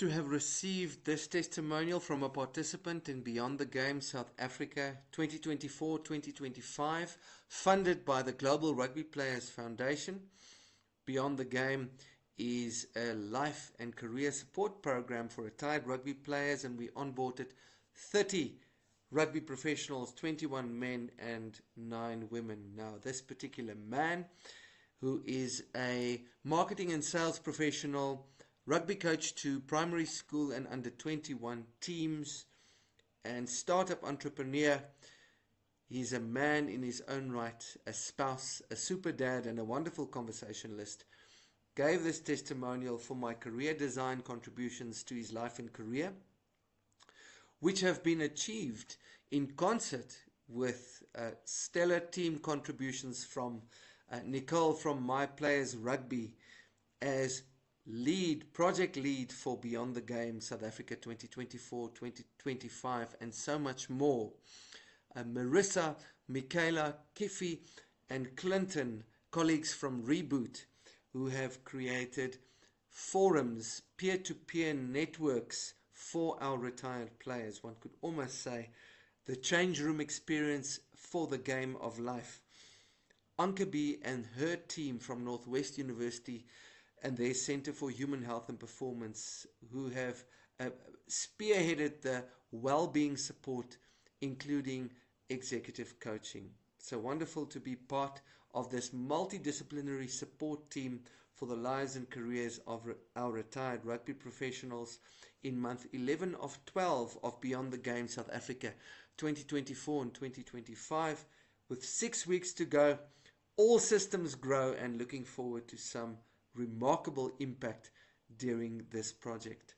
to have received this testimonial from a participant in Beyond the Game South Africa 2024-2025, funded by the Global Rugby Players Foundation. Beyond the Game is a life and career support program for retired rugby players, and we onboarded 30 rugby professionals, 21 men and 9 women. Now, this particular man, who is a marketing and sales professional, rugby coach to primary school and under 21 teams, and startup entrepreneur. He's a man in his own right, a spouse, a super dad, and a wonderful conversationalist. Gave this testimonial for my career design contributions to his life and career, which have been achieved in concert with stellar team contributions from Nicole from My Players Rugby as project lead for Beyond the Game South Africa 2024-2025, and so much more. Marissa, Michaela, Kiffy, and Clinton, colleagues from Reboot, who have created forums, peer-to-peer networks for our retired players. One could almost say the change room experience for the game of life. Anke B and her team from Northwest University and their Center for Human Health and Performance, who have spearheaded the well-being support, including executive coaching. So wonderful to be part of this multidisciplinary support team for the lives and careers of our retired rugby professionals in month 11 of 12 of Beyond the Game South Africa 2024 and 2025, with 6 weeks to go. All systems grow, and looking forward to some remarkable impact during this project.